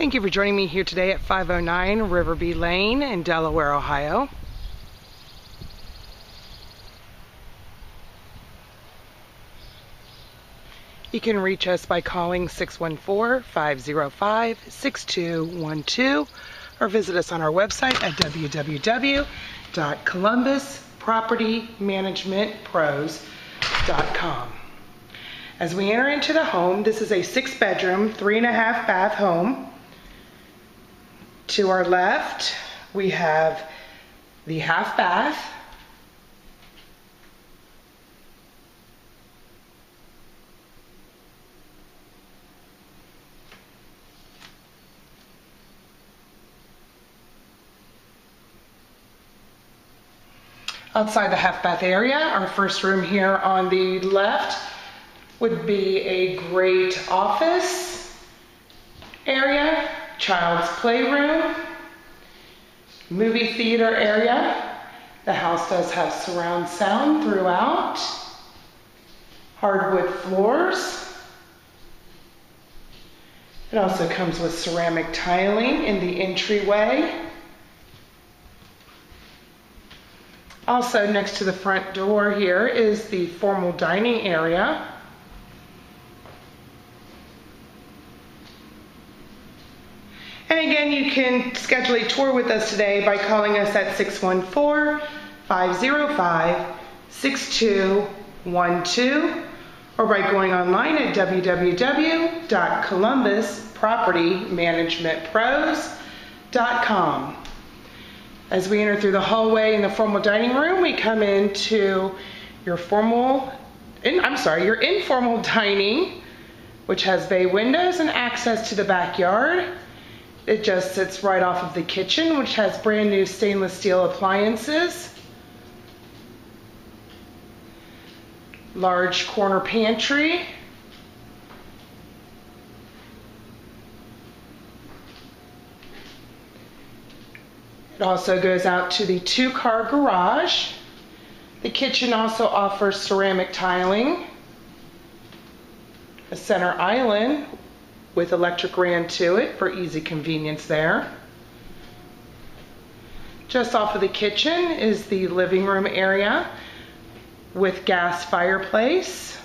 Thank you for joining me here today at 509 Riverby Lane in Delaware, Ohio. You can reach us by calling 614-505-6212 or visit us on our website at www.columbuspropertymanagementpros.com. As we enter into the home, this is a 6-bedroom, 3.5 bath home. To our left, we have the half bath. Outside the half bath area, our first room here on the left would be a great office area, child's playroom, movie theater area. The house does have surround sound throughout, hardwood floors. It also comes with ceramic tiling in the entryway. Also next to the front door here is the formal dining area. And again, you can schedule a tour with us today by calling us at 614-505-6212 or by going online at www.columbuspropertymanagementpros.com. As we enter through the hallway in the formal dining room, we come into your informal dining, which has bay windows and access to the backyard. It just sits right off of the kitchen, which has brand new stainless steel appliances. Large corner pantry. It also goes out to the 2-car garage. The kitchen also offers ceramic tiling, a center island with electric ran to it for easy convenience there. Just off of the kitchen is the living room area with gas fireplace.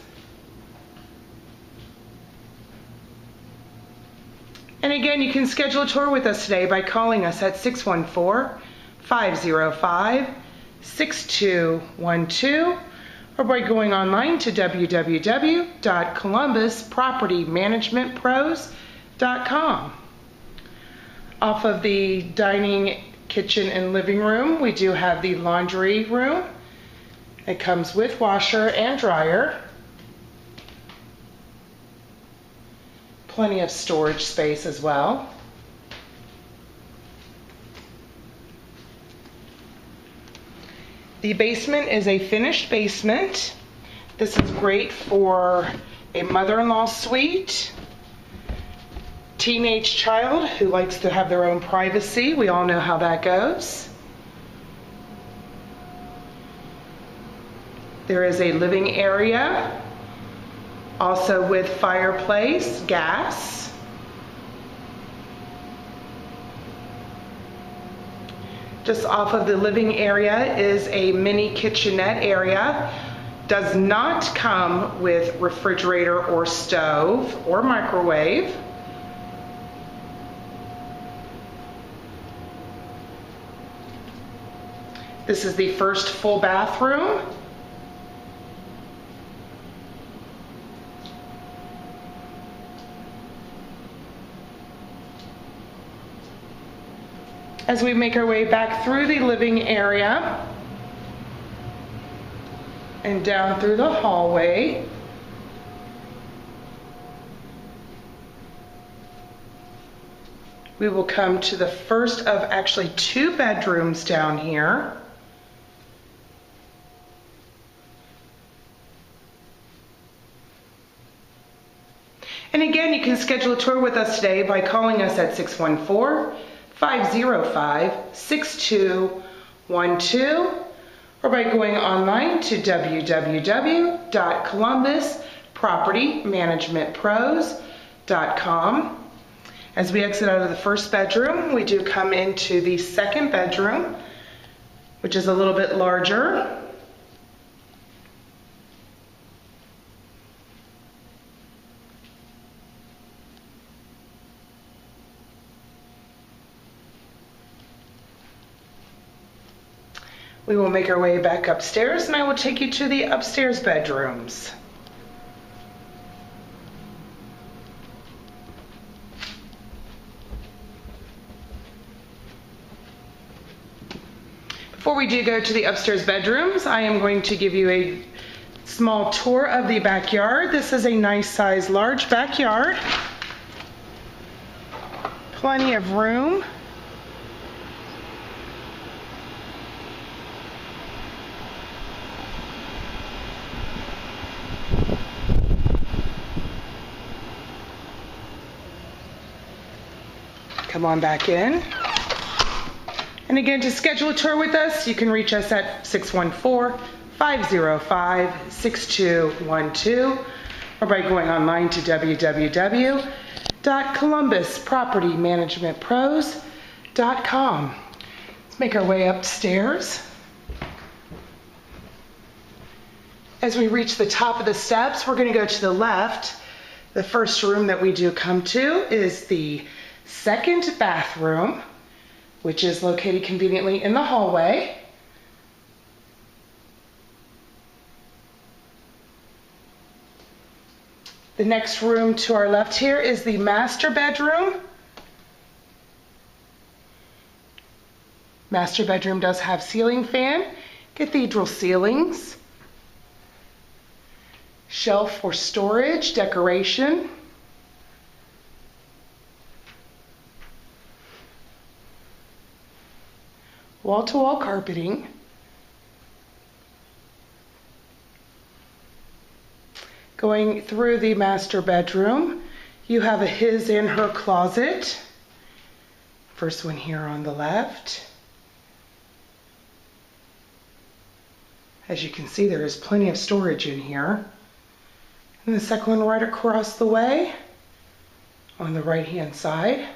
And again, you can schedule a tour with us today by calling us at 614-505-6212 or by going online to www.columbuspropertymanagementpros.com. Off of the dining, kitchen, and living room, we do have the laundry room. It comes with washer and dryer. Plenty of storage space as well. The basement is a finished basement. This is great for a mother-in-law suite, teenage child who likes to have their own privacy. We all know how that goes. There is a living area, also with fireplace, gas. Just off of the living area is a mini kitchenette area. Does not come with refrigerator or stove or microwave. This is the first full bathroom. As we make our way back through the living area and down through the hallway, we will come to the first of actually 2 bedrooms down here. And again, you can schedule a tour with us today by calling us at 614-505-6212 or by going online to www.columbuspropertymanagementpros.com. As we exit out of the first bedroom, we do come into the second bedroom, which is a little bit larger. We will make our way back upstairs and I will take you to the upstairs bedrooms. Before we do go to the upstairs bedrooms, I am going to give you a small tour of the backyard. This is a nice size, large backyard. Plenty of room. Come on back in. And again, to schedule a tour with us, you can reach us at 614-505-6212 or by going online to www.columbuspropertymanagementpros.com. Let's make our way upstairs. As we reach the top of the steps, we're going to go to the left. The first room that we do come to is the second bathroom, which is located conveniently in the hallway. The next room to our left here is the master bedroom. Master bedroom does have ceiling fan, cathedral ceilings, shelf for storage, decoration. Wall-to-wall carpeting. Going through the master bedroom, you have a his and her closet. First one here on the left. As you can see, there is plenty of storage in here. And the second one right across the way on the right-hand side.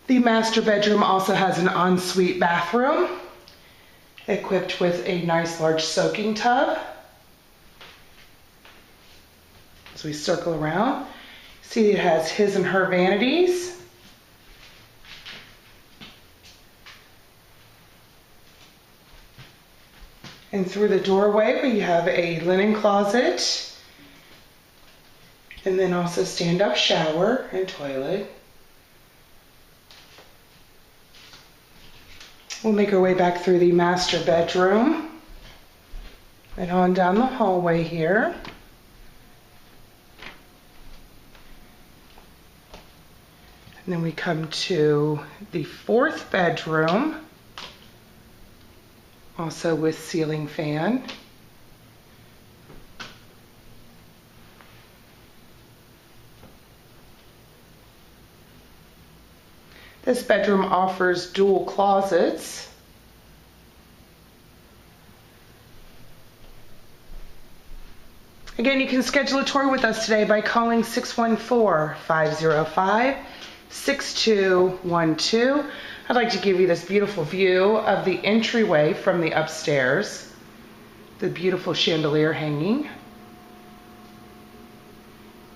The master bedroom also has an ensuite bathroom equipped with a nice large soaking tub. As we circle around, see it has his and her vanities. And through the doorway we have a linen closet and then also stand-up shower and toilet. We'll make our way back through the master bedroom and on down the hallway here. And then we come to the fourth bedroom, also with ceiling fan. This bedroom offers dual closets. Again, you can schedule a tour with us today by calling 614-505-6212. I'd like to give you this beautiful view of the entryway from the upstairs. The beautiful chandelier hanging.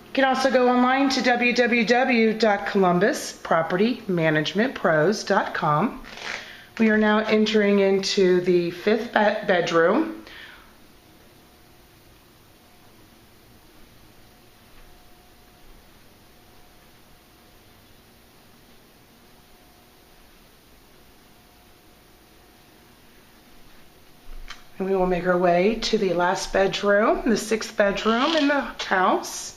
You can also go online to www.columbuspropertymanagementpros.com. We are now entering into the fifth bedroom. And we will make our way to the last bedroom, the sixth bedroom in the house.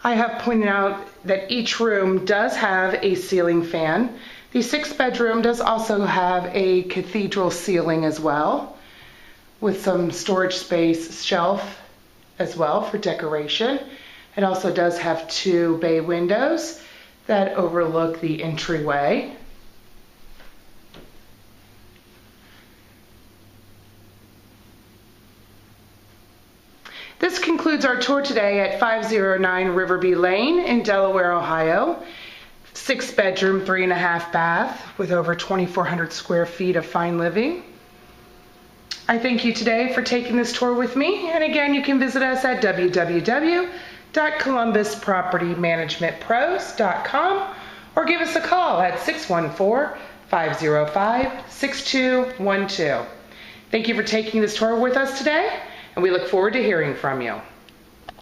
I have pointed out that each room does have a ceiling fan. The sixth bedroom does also have a cathedral ceiling as well, with some storage space, shelf as well for decoration. It also does have two bay windows that overlook the entryway. This concludes our tour today at 509 Riverby Lane in Delaware, Ohio. 6-bedroom, 3.5 bath with over 2,400 square feet of fine living. I thank you today for taking this tour with me. And again, you can visit us at www.columbuspropertymanagementpros.com or give us a call at 614-505-6212. Thank you for taking this tour with us today, and we look forward to hearing from you.